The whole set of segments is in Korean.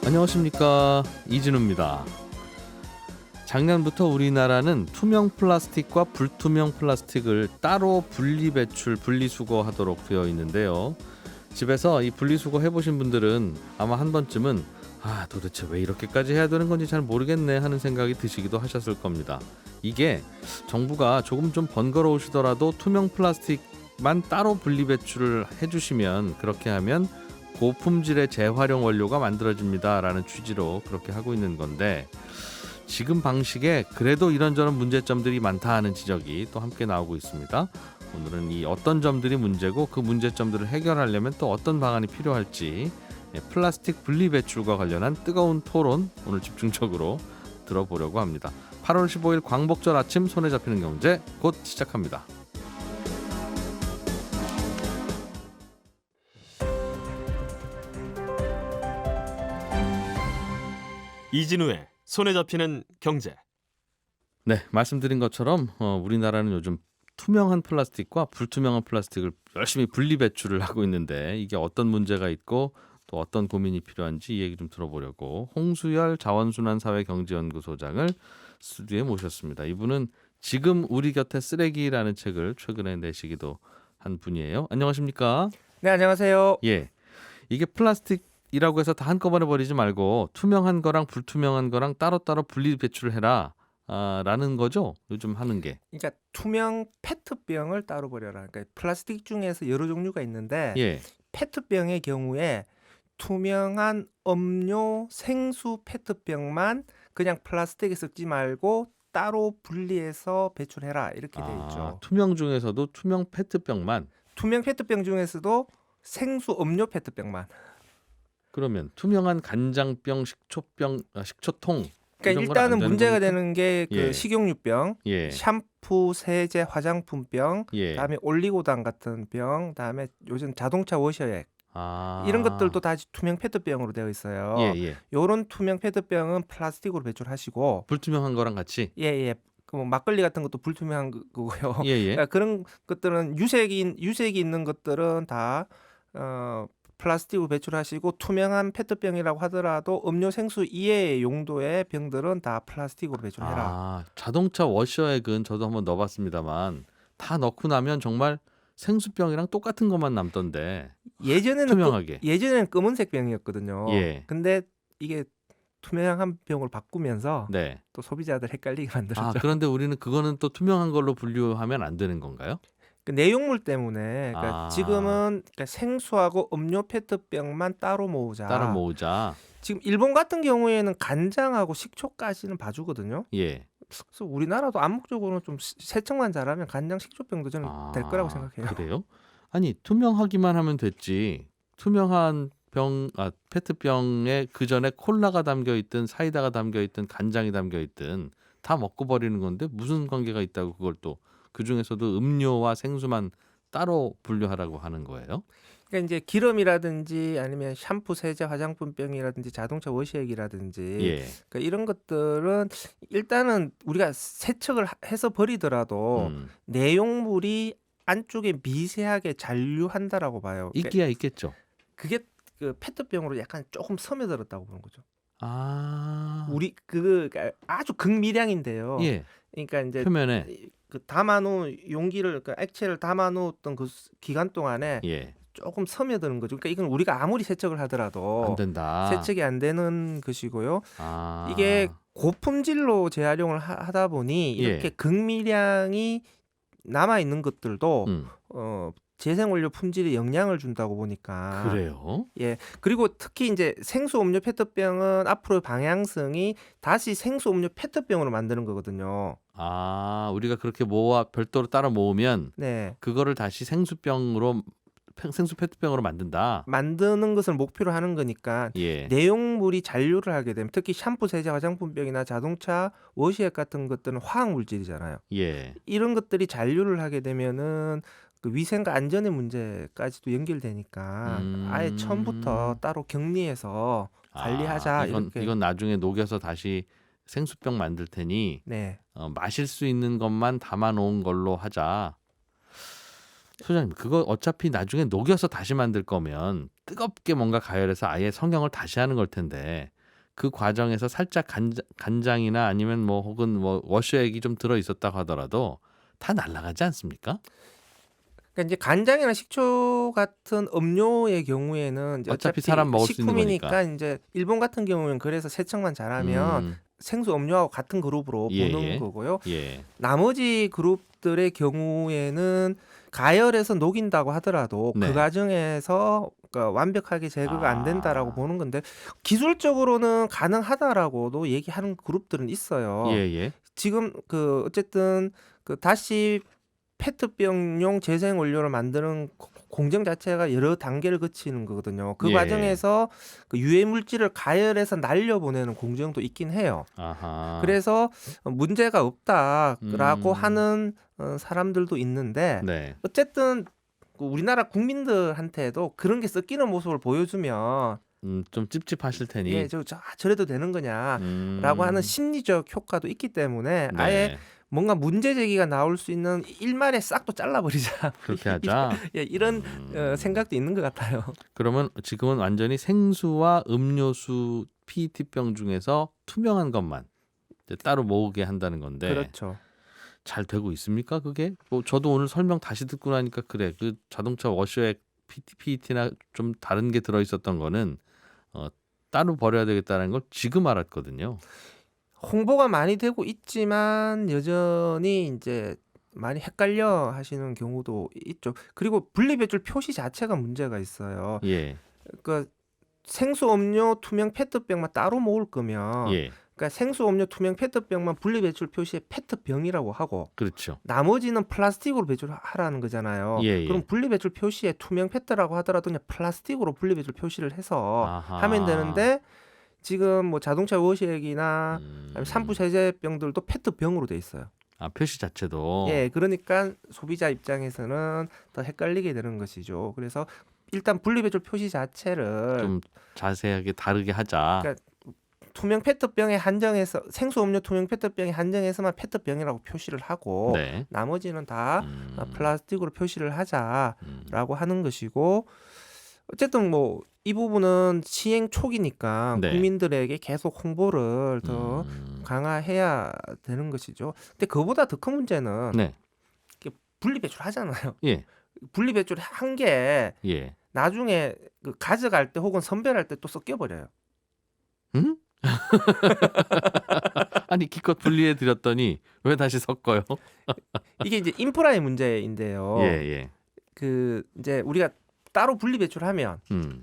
안녕하십니까, 이진우입니다. 작년부터 우리나라는 투명 플라스틱과 불투명 플라스틱을 따로 분리 배출, 분리수거하도록 되어 있는데요. 집에서 이 분리수거 해보신 분들은 아마 한 번쯤은 도대체 왜 이렇게까지 해야 되는 건지 잘 모르겠네 하는 생각이 드시기도 하셨을 겁니다. 이게 정부가 조금 좀 번거로우시더라도 투명 플라스틱만 따로 분리 배출을 해주시면, 그렇게 하면 고품질의 재활용 원료가 만들어집니다 라는 취지로 그렇게 하고 있는 건데, 지금 방식에 그래도 이런저런 문제점들이 많다 하는 지적이 또 함께 나오고 있습니다. 오늘은 이 어떤 점들이 문제고 그 문제점들을 해결하려면 또 어떤 방안이 필요할지, 플라스틱 분리 배출과 관련한 뜨거운 토론 오늘 집중적으로 들어보려고 합니다. 8월 15일 광복절 아침 손에 잡히는 경제 곧 시작합니다. 이진우의 손에 잡히는 경제. 네, 말씀드린 것처럼 우리나라는 요즘 투명한 플라스틱과 불투명한 플라스틱을 열심히 분리 배출을 하고 있는데, 이게 어떤 문제가 있고 또 어떤 고민이 필요한지 이 얘기 좀 들어보려고 홍수열 자원순환사회경제연구소장을 스튜디오에 모셨습니다. 이분은 지금 우리 곁에 쓰레기라는 책을 최근에 내시기도 한 분이에요. 안녕하십니까? 네, 안녕하세요. 예, 이게 플라스틱이라고 해서 다 한꺼번에 버리지 말고 투명한 거랑 불투명한 거랑 따로따로 분리 배출을 해라 라는 거죠, 요즘 하는 게. 그러니까 투명 페트병을 따로 버려라. 그러니까 플라스틱 중에서 여러 종류가 있는데 예. 페트병의 경우에 투명한 음료 생수 페트병만 그냥 플라스틱에 섞지 말고 따로 분리해서 배출해라, 이렇게 돼 있죠. 투명 중에서도 투명 페트병만. 투명 페트병 중에서도 생수 음료 페트병만. 그러면 투명한 간장병, 식초병, 식초통 그러니까 이런 건 일단은 안 되는 문제가 겁니까? 되는 게 그 예. 식용유병, 예. 샴푸, 세제, 화장품병, 예. 그다음에 올리고당 같은 병, 그다음에 요즘 자동차 워셔액, 아. 이런 것들도 다 투명 페트병으로 되어 있어요. 예. 요런 투명 페트병은 플라스틱으로 배출하시고, 불투명한 거랑 같이. 예. 그 뭐 막걸리 같은 것도 불투명한 거고요. 예. 그러니까 그런 것들은 유색이 있는 것들은 다 플라스틱으로 배출하시고, 투명한 페트병이라고 하더라도 음료 생수 이외의 용도의 병들은 다 플라스틱으로 배출해라. 자동차 워셔액은 저도 한번 넣어봤습니다만 다 넣고 나면 정말 생수병이랑 똑같은 것만 남던데. 투명하게. 예전에는 검은색 병이었거든요. 예. 근데 이게 투명한 병으로 바꾸면서 네. 또 소비자들 헷갈리게 만들었죠. 그런데 우리는 그거는 또 투명한 걸로 분류하면 안 되는 건가요? 그 내용물 때문에, 그러니까 지금은 그러니까 생수하고 음료 페트병만 따로 모으자. 따로 모으자. 지금 일본 같은 경우에는 간장하고 식초까지는 봐주거든요. 예. 그래서 우리나라도 암묵적으로는 좀 세척만 잘하면 간장, 식초병도 저는 될 거라고 생각해요. 그래요? 아니, 투명하기만 하면 됐지. 투명한 페트병에 그 전에 콜라가 담겨 있든 사이다가 담겨 있든 간장이 담겨 있든 다 먹고 버리는 건데 무슨 관계가 있다고 그걸 또 그 중에서도 음료와 생수만 따로 분류하라고 하는 거예요? 그러니까 이제 기름이라든지 아니면 샴푸, 세제, 화장품병이라든지 자동차 워시액이라든지, 예. 그러니까 이런 것들은 일단은 우리가 세척을 해서 버리더라도 내용물이 안쪽에 미세하게 잔류한다라고 봐요. 그러니까 있기야 있겠죠. 그게 그 페트병으로 약간 조금 스며들었다고 보는 거죠. 우리 그러니까 아주 극미량인데요. 예. 그러니까 이제 표면에 그 담아놓은 용기를, 그 액체를 담아놓았던 그 기간 동안에 예. 조금 스며드는 거죠. 그러니까 이건 우리가 아무리 세척을 하더라도 안 된다. 세척이 안 되는 것이고요. 이게 고품질로 재활용을 하다 보니 이렇게 극미량이 남아 있는 것들도 재생원료 품질에 영향을 준다고 보니까. 그래요? 예. 그리고 특히 이제 생수 음료 페트병은 앞으로의 방향성이 다시 생수 음료 페트병으로 만드는 거거든요. 우리가 그렇게 별도로 따로 모으면 네. 그거를 다시 생수 페트병으로 만드는 것을 목표로 하는 거니까. 예. 내용물이 잔류를 하게 되면, 특히 샴푸, 세제, 화장품병이나 자동차 워시액 같은 것들은 화학 물질이잖아요. 예. 이런 것들이 잔류를 하게 되면은 그 위생과 안전의 문제까지도 연결되니까 아예 처음부터 따로 격리해서 관리하자. 이건 나중에 녹여서 다시 생수병 만들 테니 네. 마실 수 있는 것만 담아 놓은 걸로 하자. 소장님, 그거 어차피 나중에 녹여서 다시 만들 거면 뜨겁게 뭔가 가열해서 아예 성형을 다시 하는 걸 텐데 그 과정에서 살짝 간장이나 아니면 뭐 혹은 뭐 워셔액이 좀 들어 있었다고 하더라도 다 날아가지 않습니까? 그러니까 이제 간장이나 식초 같은 음료의 경우에는 이제 어차피 사람 먹을 수 있는 식품이니까 거니까. 이제 일본 같은 경우는 그래서 세척만 잘하면 음, 생수 음료하고 같은 그룹으로 예, 보는 예. 거고요. 예. 나머지 그룹들의 경우에는 가열해서 녹인다고 하더라도 그 네. 과정에서 그러니까 완벽하게 제거가 안 된다라고 아. 보는 건데 기술적으로는 가능하다라고도 얘기하는 그룹들은 있어요. 예, 예. 지금 그 어쨌든 그 다시 페트병용 재생 원료를 만드는 공정 자체가 여러 단계를 거치는 거거든요. 그 예. 과정에서 그 유해 물질을 가열해서 날려보내는 공정도 있긴 해요. 아하. 그래서 문제가 없다라고 음. 하는 사람들도 있는데 네. 어쨌든 그 우리나라 국민들한테도 그런 게 섞이는 모습을 보여주면 좀 찝찝하실 테니. 예, 저래도 되는 거냐라고 하는 심리적 효과도 있기 때문에 아예 네. 뭔가 문제 제기가 나올 수 있는 일말에 싹 또 잘라버리자. 그렇게 하자. 예, 이런 생각도 있는 것 같아요. 그러면 지금은 완전히 생수와 음료수 PET병 중에서 투명한 것만 이제 따로 모으게 한다는 건데 그렇죠. 잘 되고 있습니까? 그게? 뭐 저도 오늘 설명 다시 듣고 나니까 그래. 그 자동차 워셔액 PET나 좀 다른 게 들어 있었던 거는 따로 버려야 되겠다는 걸 지금 알았거든요. 홍보가 많이 되고 있지만 여전히 이제 많이 헷갈려 하시는 경우도 있죠. 그리고 분리배출 표시 자체가 문제가 있어요. 예. 그러니까 생수 음료 투명 페트병만 따로 모을 거면 예. 그러니까 생수 음료 투명 페트병만 분리배출 표시에 페트병이라고 하고 그렇죠. 나머지는 플라스틱으로 배출하라는 거잖아요. 예, 예. 그럼 분리배출 표시에 투명 페트라고 하더라도 그냥 플라스틱으로 분리배출 표시를 해서 아하. 하면 되는데 지금 뭐 자동차 워시액이나 아니면 샴푸 세제병들도 페트병으로 돼 있어요. 아, 표시 자체도. 예, 그러니까 소비자 입장에서는 더 헷갈리게 되는 것이죠. 그래서 일단 분리배출 표시 자체를 좀 자세하게 다르게 하자. 그러니까 투명 페트병에 한정해서 생수 음료 투명 페트병에 한정해서만 페트병이라고 표시를 하고 네. 나머지는 다 플라스틱으로 표시를 하자라고 음. 하는 것이고 어쨌든 뭐 이 부분은 시행 초기니까 네. 국민들에게 계속 홍보를 더 강화해야 되는 것이죠. 근데 그보다 더 큰 문제는 네. 분리배출 하잖아요. 예. 분리배출 한 게 예. 나중에 그 가져갈 때 혹은 선별할 때 또 섞여버려요. 응? 아니 기껏 분리해 드렸더니 왜 다시 섞어요? 이게 이제 인프라의 문제인데요. 예, 예. 그 이제 우리가 따로 분리 배출하면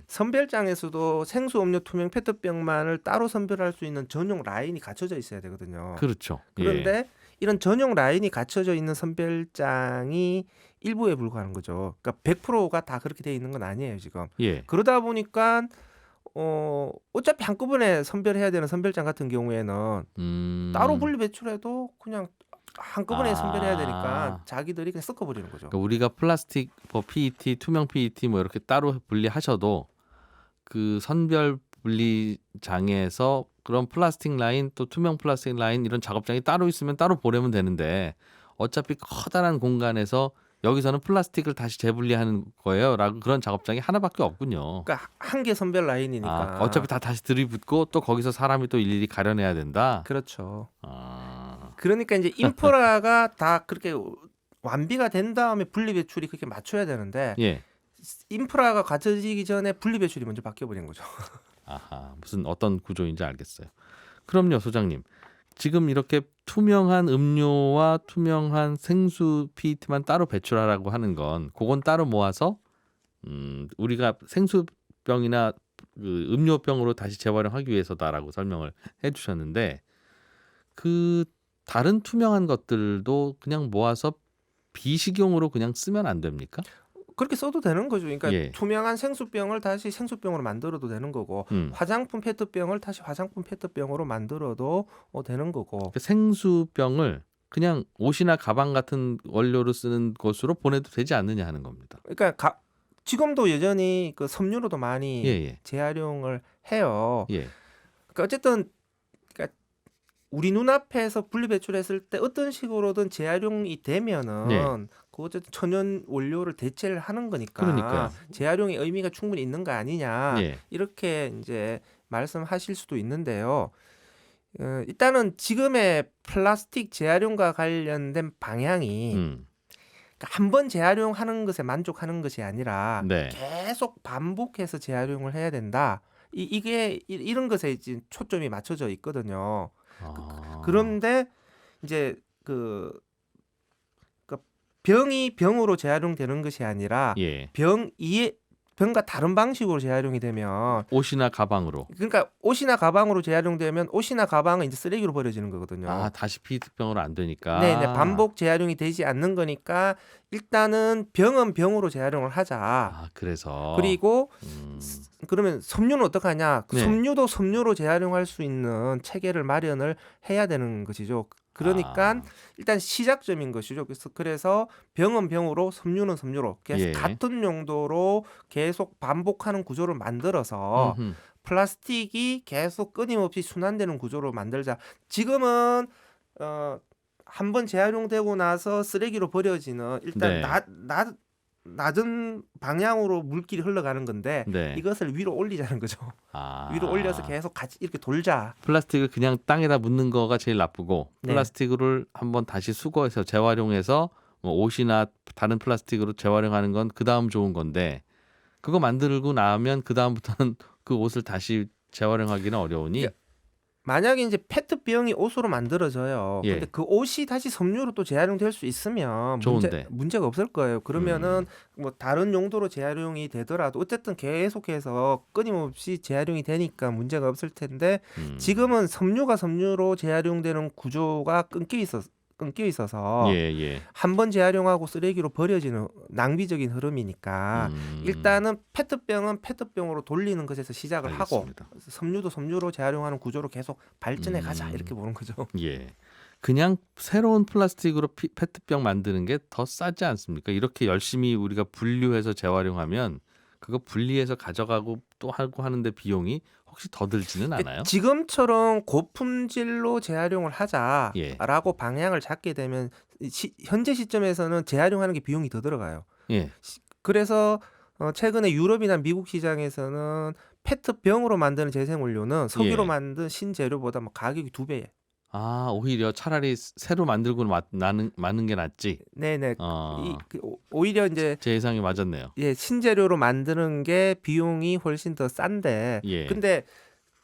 선별장에서도 생수 음료 투명 페트병만을 따로 선별할 수 있는 전용 라인이 갖춰져 있어야 되거든요. 그렇죠. 그런데 예. 이런 전용 라인이 갖춰져 있는 선별장이 일부에 불과한 거죠. 그러니까 100%가 다 그렇게 돼 있는 건 아니에요, 지금. 예. 그러다 보니까 어차피 한꺼번에 선별해야 되는 선별장 같은 경우에는 따로 분리 배출해도 그냥 한꺼번에 선별해야 되니까 자기들이 그냥 섞어버리는 거죠. 그러니까 우리가 플라스틱, 뭐 PET, 투명 PET 뭐 이렇게 따로 분리하셔도 그 선별 분리장에서 그런 플라스틱 라인 또 투명 플라스틱 라인 이런 작업장이 따로 있으면 따로 보내면 되는데 어차피 커다란 공간에서 여기서는 플라스틱을 다시 재분리하는 거예요. 라고 그런 작업장이 하나밖에 없군요. 그러니까 한 개 선별 라인이니까. 어차피 다 다시 들이붓고 또 거기서 사람이 또 일일이 가려내야 된다. 그렇죠. 그러니까 이제 인프라가 다 그렇게 완비가 된 다음에 분리 배출이 그렇게 맞춰야 되는데 예. 인프라가 갖춰지기 전에 분리 배출이 먼저 바뀌어 버린 거죠. 아하, 무슨 어떤 구조인지 알겠어요. 그럼요, 소장님. 지금 이렇게 투명한 음료와 투명한 생수 PET만 따로 배출하라고 하는 건 그건 따로 모아서 우리가 생수병이나 그 음료병으로 다시 재활용하기 위해서다라고 설명을 해주셨는데 그 다른 투명한 것들도 그냥 모아서 비식용으로 그냥 쓰면 안 됩니까? 그렇게 써도 되는 거죠. 그러니까 예. 투명한 생수병을 다시 생수병으로 만들어도 되는 거고 화장품 페트병을 다시 화장품 페트병으로 만들어도 되는 거고. 그러니까 생수병을 그냥 옷이나 가방 같은 원료로 쓰는 것으로 보내도 되지 않느냐 하는 겁니다. 그러니까 지금도 여전히 그 섬유로도 많이 예. 재활용을 해요. 예. 그러니까 어쨌든 그러니까 우리 눈앞에서 분리 배출했을 때 어떤 식으로든 재활용이 되면은 예. 그 어쨌든 천연 원료를 대체를 하는 거니까 그러니까요. 재활용의 의미가 충분히 있는 거 아니냐 예. 이렇게 이제 말씀하실 수도 있는데요. 일단은 지금의 플라스틱 재활용과 관련된 방향이 한 번 재활용하는 것에 만족하는 것이 아니라 네. 계속 반복해서 재활용을 해야 된다. 이게 이런 것에 이제 초점이 맞춰져 있거든요. 그런데 이제 그 병이 병으로 재활용되는 것이 아니라 예. 병과 다른 방식으로 재활용이 되면 옷이나 가방으로. 그러니까 옷이나 가방으로 재활용되면 옷이나 가방은 이제 쓰레기로 버려지는 거거든요. 아, 다시 페트병으로 안 되니까. 네, 반복 재활용이 되지 않는 거니까 일단은 병은 병으로 재활용을 하자. 아, 그래서. 그리고 그러면 섬유는 어떡하냐? 네. 섬유도 섬유로 재활용할 수 있는 체계를 마련을 해야 되는 것이죠. 그러니까 일단 시작점인 것이죠. 그래서 병은 병으로 섬유는 섬유로 계속 예. 같은 용도로 계속 반복하는 구조를 만들어서 플라스틱이 계속 끊임없이 순환되는 구조로 만들자. 지금은 한번 재활용되고 나서 쓰레기로 버려지는 일단 네. 낮은 방향으로 물길이 흘러가는 건데 네. 이것을 위로 올리자는 거죠. 위로 올려서 계속 같이 이렇게 돌자. 플라스틱을 그냥 땅에다 묻는 거가 제일 나쁘고 네. 플라스틱을 한번 다시 수거해서 재활용해서 뭐 옷이나 다른 플라스틱으로 재활용하는 건 그 다음 좋은 건데 그거 만들고 나면 그 다음부터는 그 옷을 다시 재활용하기는 어려우니 만약에 이제 페트병이 옷으로 만들어져요. 예. 근데 그 옷이 다시 섬유로 또 재활용될 수 있으면 좋은데. 문제가 없을 거예요. 그러면은 뭐 다른 용도로 재활용이 되더라도 어쨌든 계속해서 끊임없이 재활용이 되니까 문제가 없을 텐데 지금은 섬유가 섬유로 재활용되는 구조가 끊겨 있어서 예. 한 번 재활용하고 쓰레기로 버려지는 낭비적인 흐름이니까 일단은 페트병은 페트병으로 돌리는 것에서 시작을 알겠습니다. 하고 섬유도 섬유로 재활용하는 구조로 계속 발전해 가자 이렇게 보는 거죠. 예. 그냥 새로운 플라스틱으로 페트병 만드는 게 더 싸지 않습니까? 이렇게 열심히 우리가 분류해서 재활용하면 그거 분리해서 가져가고 또 하고 하는데 비용이 혹시 더 들지는 않아요? 지금처럼 고품질로 재활용을 하자라고 예. 방향을 잡게 되면 현재 시점에서는 재활용하는 게 비용이 더 들어가요. 예. 그래서 최근에 유럽이나 미국 시장에서는 페트병으로 만드는 재생원료는 석유로 예. 만든 신재료보다 뭐 가격이 2배예요. 아, 오히려 차라리 새로 만들고 마는 게 낫지. 네네. 오히려 이제 제 예상이 맞았네요. 예, 신재료로 만드는 게 비용이 훨씬 더 싼데 예. 근데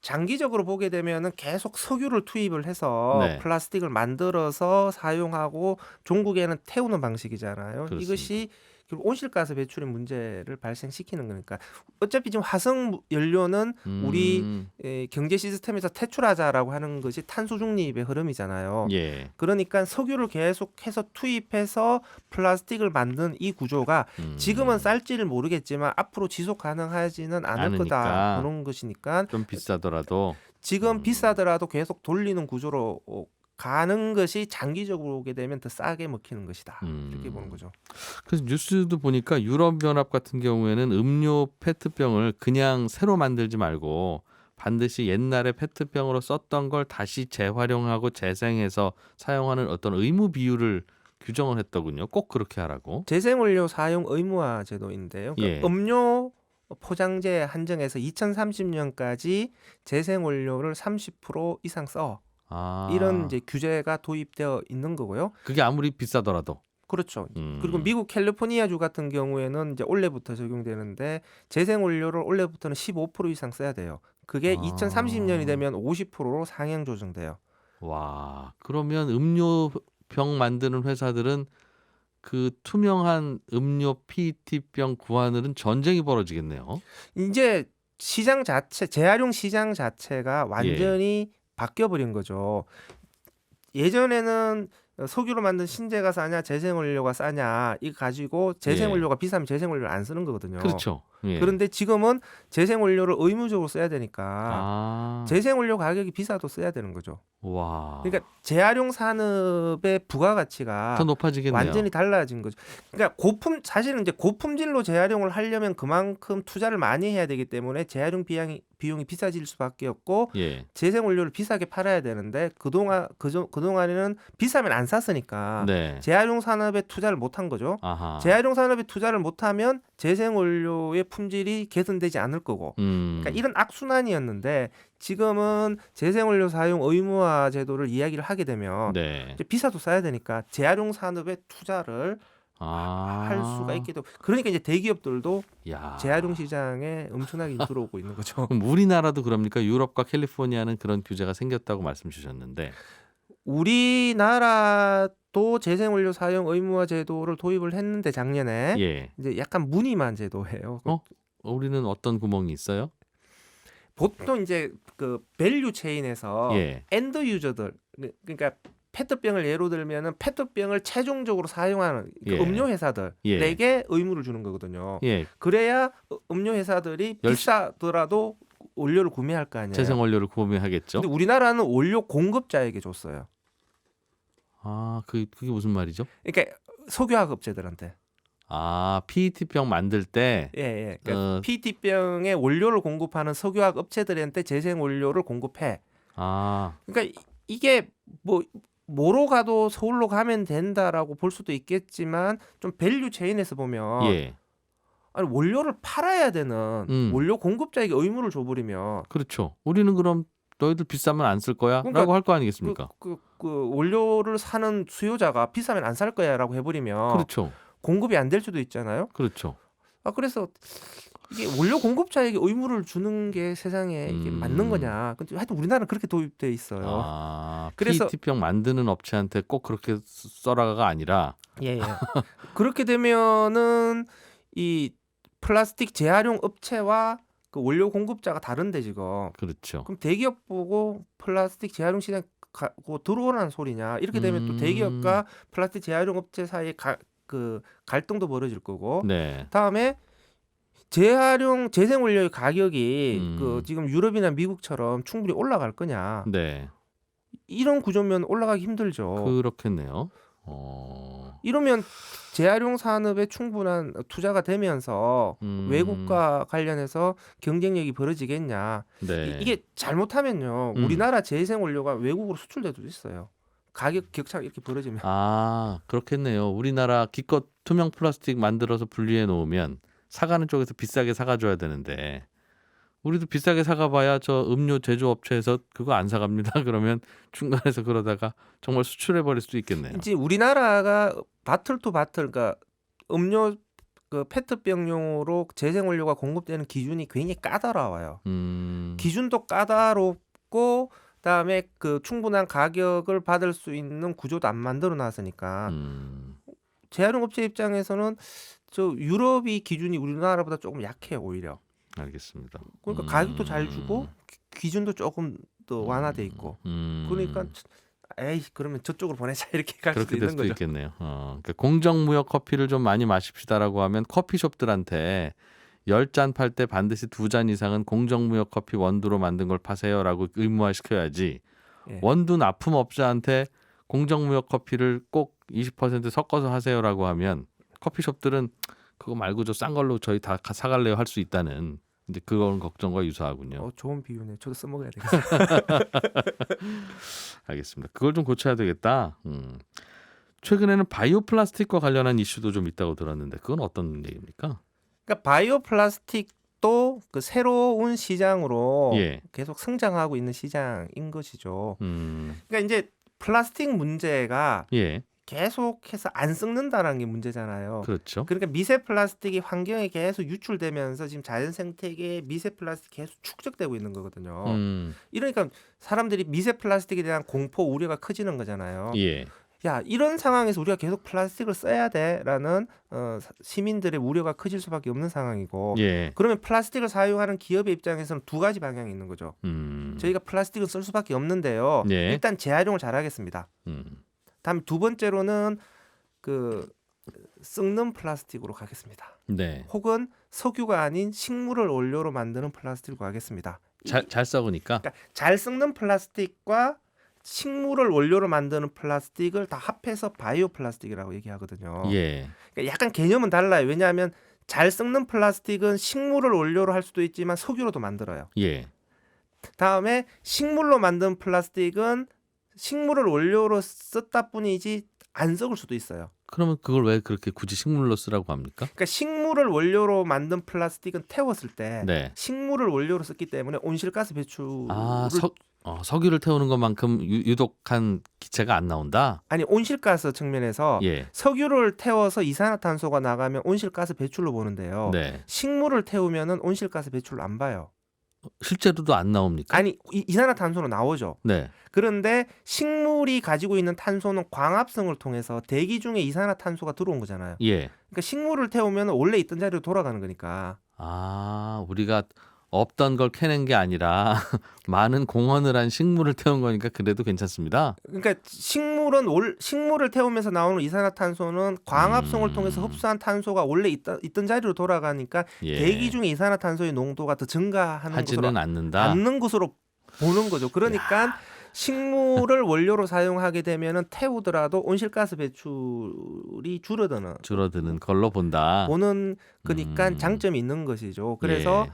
장기적으로 보게 되면은 계속 석유를 투입을 해서 네. 플라스틱을 만들어서 사용하고 종국에는 태우는 방식이잖아요. 그렇습니다. 이것이 결국 온실가스 배출의 문제를 발생시키는 거니까 어차피 지금 화석 연료는 우리 경제 시스템에서 퇴출하자라고 하는 것이 탄소 중립의 흐름이잖아요. 예. 그러니까 석유를 계속해서 투입해서 플라스틱을 만든 이 구조가 지금은 쌀지를 모르겠지만 앞으로 지속 가능하지는 않을 거다 않으니까. 그런 것이니까 좀 비싸더라도 지금 비싸더라도 계속 돌리는 구조로 가는 것이 장기적으로 오게 되면 더 싸게 먹히는 것이다 이렇게 보는 거죠. 그래서 뉴스도 보니까 유럽연합 같은 경우에는 음료 페트병을 그냥 새로 만들지 말고 반드시 옛날에 페트병으로 썼던 걸 다시 재활용하고 재생해서 사용하는 어떤 의무 비율을 규정을 했더군요. 꼭 그렇게 하라고. 재생원료 사용 의무화 제도인데요. 그러니까 예. 음료 포장재 한정해서 2030년까지 재생원료를 30% 이상 써. 이런 이제 규제가 도입되어 있는 거고요. 그게 아무리 비싸더라도. 그렇죠. 그리고 미국 캘리포니아주 같은 경우에는 이제 올해부터 적용되는데 재생원료를 올해부터는 15% 이상 써야 돼요. 그게 2030년이 되면 50%로 상향 조정돼요. 와, 그러면 음료병 만드는 회사들은 그 투명한 음료 PET병 구하는 전쟁이 벌어지겠네요. 이제 시장 자체, 재활용 시장 자체가 완전히 바뀌어버린 거죠. 예전에는 석유로 만든 신재가 싸냐 재생원료가 싸냐 이거 가지고 재생원료가 비싸면 재생원료를 안 쓰는 거거든요. 그렇죠. 예. 그런데 지금은 재생원료를 의무적으로 써야 되니까 재생원료 가격이 비싸도 써야 되는 거죠. 와. 그러니까 재활용 산업의 부가가치가 더 높아지겠네요. 완전히 달라진 거죠. 그러니까 사실은 이제 고품질로 재활용을 하려면 그만큼 투자를 많이 해야 되기 때문에 재활용 비용이 비싸질 수밖에 없고 재생원료를 비싸게 팔아야 되는데 그동안에는 비싸면 안 샀으니까 네. 재활용 산업에 투자를 못 한 거죠. 아하. 재활용 산업에 투자를 못하면 재생원료의 품질이 개선되지 않을 거고 그러니까 이런 악순환이었는데 지금은 재생원료 사용 의무화 제도를 이야기를 하게 되면 네. 이제 비사도 써야 되니까 재활용 산업에 투자를 할 수가 있게 되고 그러니까 이제 대기업들도 야. 재활용 시장에 엄청나게 들어오고 있는 거죠. 그럼 우리나라도 그럽니까? 유럽과 캘리포니아는 그런 규제가 생겼다고 말씀 주셨는데 우리나라도 재생원료 사용 의무화 제도를 도입을 했는데 작년에 예. 이제 약간 무늬만 제도예요. 우리는 어떤 구멍이 있어요? 보통 이제 그 밸류 체인에서 예. 엔드 유저들 그러니까 페트병을 예로 들면은 페트병을 최종적으로 사용하는 그 예. 음료 회사들에게 의무를 주는 거거든요. 예. 그래야 음료 회사들이 비싸더라도 원료를 구매할 거 아니에요. 재생 원료를 구매하겠죠. 근데 우리나라는 원료 공급자에게 줬어요. 그게 무슨 말이죠? 그러니까 석유화학 업체들한테. PET병 만들 때 예. 그러니까 PET병에 원료를 공급하는 석유화학 업체들한테 재생 원료를 공급해. 그러니까 이게 뭐로 가도 서울로 가면 된다라고 볼 수도 있겠지만 좀 밸류 체인에서 보면 예. 아니 원료를 팔아야 되는 원료 공급자에게 의무를 줘버리면 그렇죠. 우리는 그럼 너희들 비싸면 안 쓸 거야? 그러니까 라고 할 거 아니겠습니까? 그 원료를 사는 수요자가 비싸면 안 살 거야라고 해버리면 그렇죠. 공급이 안 될 수도 있잖아요. 그렇죠. 그래서 이게 원료 공급자에게 의무를 주는 게 세상에 이게 맞는 거냐? 근데 하여튼 우리나라는 그렇게 도입돼 있어요. 그래서 PET병 만드는 업체한테 꼭 그렇게 써라가 아니라 예. 그렇게 되면은 이 플라스틱 재활용 업체와 그 원료 공급자가 다른데 지금. 그렇죠. 그럼 대기업 보고 플라스틱 재활용 시장 가고 들어오라는 소리냐? 이렇게 되면 또 대기업과 플라스틱 재활용 업체 사이에 그 갈등도 벌어질 거고. 네. 다음에 재생 원료의 가격이 그 지금 유럽이나 미국처럼 충분히 올라갈 거냐? 네. 이런 구조면 올라가기 힘들죠. 그렇겠네요. 이러면 재활용 산업에 충분한 투자가 되면서 외국과 관련해서 경쟁력이 벌어지겠냐? 네. 이게 잘못하면요, 우리나라 재생 원료가 외국으로 수출될 수도 있어요. 가격 격차가 이렇게 벌어지면. 그렇겠네요. 우리나라 기껏 투명 플라스틱 만들어서 분리해 놓으면 사가는 쪽에서 비싸게 사가줘야 되는데 우리도 비싸게 사가봐야 저 음료 제조업체에서 그거 안 사갑니다. 그러면 중간에서 그러다가 정말 수출해 버릴 수도 있겠네요. 이제 우리나라가 바틀 투 바틀, 그러니까 음료 그 페트병용으로 재생 원료가 공급되는 기준이 굉장히 까다로워요. 기준도 까다롭고 그다음에 그 충분한 가격을 받을 수 있는 구조도 안 만들어 놨으니까 재활용 업체 입장에서는 저 유럽이 기준이 우리나라보다 조금 약해요, 오히려. 알겠습니다. 그러니까 가격도 잘 주고 기준도 조금 더 완화돼 있고. 그러니까 그러면 저쪽으로 보내자 이렇게 갈 수도 그렇게 될 있는 수도 거죠. 있겠네요. 그러니까 공정무역 커피를 좀 많이 마십시다라고 하면 커피숍들한테 10잔 팔 때 반드시 2잔 이상은 공정무역 커피 원두로 만든 걸 파세요라고 의무화시켜야지. 예. 원두 납품업자한테 공정무역 커피를 꼭 20% 섞어서 하세요라고 하면 커피숍들은 그거 말고 저 싼 걸로 저희 다 사갈래요 할 수 있다는 이제 그런 걱정과 유사하군요. 좋은 비유네. 저도 써먹어야 되겠어요. 알겠습니다. 그걸 좀 고쳐야 되겠다. 최근에는 바이오 플라스틱과 관련한 이슈도 좀 있다고 들었는데 그건 어떤 얘기입니까? 그러니까 바이오 플라스틱도 그 새로운 시장으로 예. 계속 성장하고 있는 시장인 것이죠. 음. 그러니까 이제 플라스틱 문제가 예. 계속해서 안 썩는다라는 게 문제잖아요. 그렇죠. 그러니까 미세 플라스틱이 환경에 계속 유출되면서 지금 자연 생태계에 미세 플라스틱이 계속 축적되고 있는 거거든요. 이러니까 사람들이 미세 플라스틱에 대한 공포, 우려가 커지는 거잖아요. 예. 야, 이런 상황에서 우리가 계속 플라스틱을 써야 돼라는 시민들의 우려가 커질 수밖에 없는 상황이고. 예. 그러면 플라스틱을 사용하는 기업의 입장에서는 두 가지 방향이 있는 거죠. 저희가 플라스틱을 쓸 수밖에 없는데요. 예. 일단 재활용을 잘하겠습니다. 다음 두 번째로는 그 썩는 플라스틱으로 가겠습니다. 네. 혹은 석유가 아닌 식물을 원료로 만드는 플라스틱으로 가겠습니다. 잘 썩으니까. 그러니까 잘 썩는 플라스틱과 식물을 원료로 만드는 플라스틱을 다 합해서 바이오 플라스틱이라고 얘기하거든요. 예. 그러니까 약간 개념은 달라요. 왜냐하면 잘 썩는 플라스틱은 식물을 원료로 할 수도 있지만 석유로도 만들어요. 예. 다음에 식물로 만든 플라스틱은 식물을 원료로 썼다 뿐이지 안 썩을 수도 있어요. 그러면 그걸 왜 그렇게 굳이 식물로 쓰라고 합니까? 그러니까 식물을 원료로 만든 플라스틱은 태웠을 때 네. 식물을 원료로 썼기 때문에 온실가스 배출을 석유를 태우는 것만큼 유독한 기체가 안 나온다. 아니 온실가스 측면에서 예. 석유를 태워서 이산화탄소가 나가면 온실가스 배출로 보는데요. 네. 식물을 태우면은 온실가스 배출을 안 봐요. 실제로도 안 나옵니까? 아니 이산화탄소는 나오죠. 네. 그런데 식물이 가지고 있는 탄소는 광합성을 통해서 대기 중에 이산화탄소가 들어온 거잖아요. 예. 그러니까 식물을 태우면 원래 있던 자리로 돌아가는 거니까. 우리가 없던 걸 캐낸 게 아니라 많은 공헌을 한 식물을 태운 거니까 그래도 괜찮습니다. 그러니까 식물을 태우면서 나오는 이산화탄소는 광합성을 통해서 흡수한 탄소가 원래 있던 자리로 돌아가니까 예. 대기 중에 이산화탄소의 농도가 더 증가하는 하지는 않는다. 않는 것으로 보는 거죠. 그러니까 식물을 원료로 사용하게 되면은 태우더라도 온실가스 배출이 줄어드는 걸로 본다. 보는 그러니까 장점이 있는 것이죠. 그래서 예.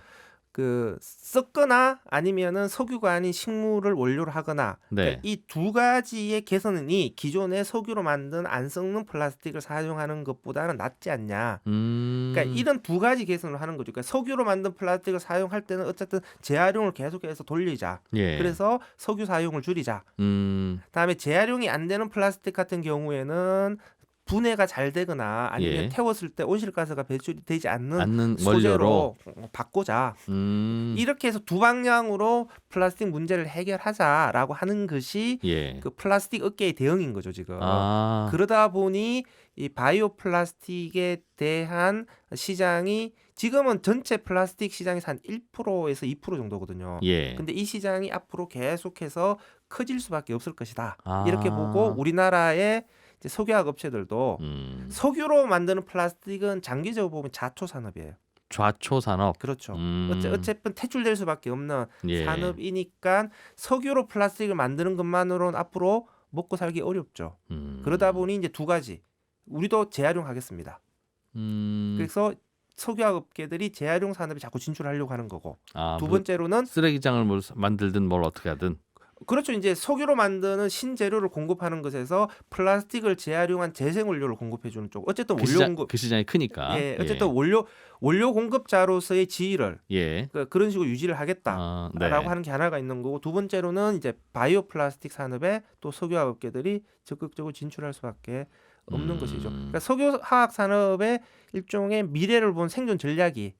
그 썩거나 아니면은 석유가 아닌 식물을 원료로 하거나 네. 이 두 가지의 개선이 기존의 석유로 만든 안 썩는 플라스틱을 사용하는 것보다는 낫지 않냐. 그러니까 이런 두 가지 개선을 하는 거죠. 그러니까 석유로 만든 플라스틱을 사용할 때는 어쨌든 재활용을 계속해서 돌리자. 예. 그래서 석유 사용을 줄이자. 다음에 재활용이 안 되는 플라스틱 같은 경우에는 분해가 잘 되거나 아니면 예. 태웠을 때 온실가스가 배출이 되지 않는 원료로 소재로 바꾸자. 이렇게 해서 두 방향으로 플라스틱 문제를 해결하자라고 하는 것이 예. 그 플라스틱 업계의 대응인 거죠 지금. 아. 그러다 보니 이 바이오 플라스틱에 대한 시장이 지금은 전체 플라스틱 시장에서 한 1%에서 2% 정도거든요. 예. 근데 이 시장이 앞으로 계속해서 커질 수밖에 없을 것이다. 아. 이렇게 보고 우리나라의 이제 석유화학 업체들도 석유로 만드는 플라스틱은 장기적으로 보면 자초 산업이에요. 좌초 산업. 그렇죠. 음. 어쨌든 퇴출될 수밖에 없는 예. 산업이니까 석유로 플라스틱을 만드는 것만으로는 앞으로 먹고 살기 어렵죠. 그러다 보니 이제 두 가지 우리도 재활용하겠습니다. 그래서 석유화학 업계들이 재활용 산업에 자꾸 진출하려고 하는 거고 두 번째로는 쓰레기장을 뭘 만들든 뭘 어떻게 하든 그렇죠. 이제 석유로 만드는 신재료를 공급하는 것에서 플라스틱을 재활용한 재생원료를 공급해주는 쪽. 어쨌든 그 시장이 크니까. 예, 어쨌든 원료 공급자로서의 지위를 예. 그런 식으로 유지를 하겠다라고 네. 하는 게 하나가 있는 거고 두 번째로는 이제 바이오 플라스틱 산업에 또 석유화학 업계들이 적극적으로 진출할 수밖에 없는 것이죠. 그러니까 석유화학 산업의 일종의 미래를 본 생존 전략이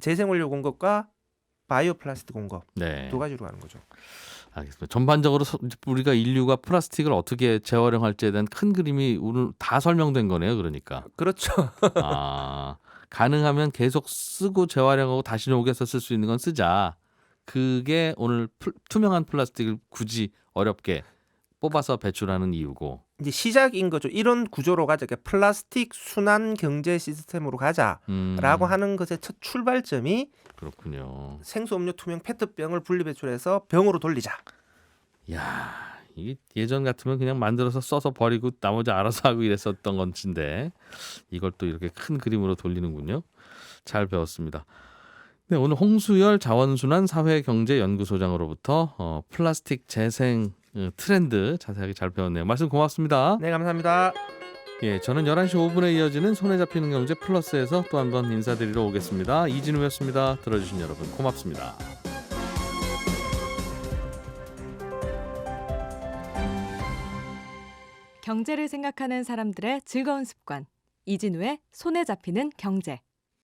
재생원료 공급과 바이오 플라스틱 공급 네. 두 가지로 가는 거죠. 알겠습니다. 전반적으로 우리가 인류가 플라스틱을 어떻게 재활용할지에 대한 큰 그림이 오늘 다 설명된 거네요. 그러니까. 그렇죠. 가능하면 계속 쓰고 재활용하고 다시 녹여서 쓸 수 있는 건 쓰자. 그게 오늘 투명한 플라스틱을 굳이 어렵게 뽑아서 배출하는 이유고. 이제 시작인 거죠. 이런 구조로 가자. 그러니까 플라스틱 순환 경제 시스템으로 가자라고 하는 것의 첫 출발점이 그렇군요. 생수음료 투명 페트병을 분리배출해서 병으로 돌리자. 야, 이게 예전 같으면 그냥 만들어서 써서 버리고 나머지 알아서 하고 이랬었던 건데 이걸 또 이렇게 큰 그림으로 돌리는군요. 잘 배웠습니다. 네, 오늘 홍수열 자원순환 사회경제연구소장으로부터 플라스틱 재생 트렌드 자세하게 잘 배웠네요. 말씀 고맙습니다. 네, 감사합니다. 예, 저는 11시 5분에 이어지는 손에 잡히는 경제 플러스에서 또 한 번 인사드리러 오겠습니다. 이진우였습니다. 들어주신 여러분 고맙습니다. 경제를 생각하는 사람들의 즐거운 습관. 이진우의 손에 잡히는 경제.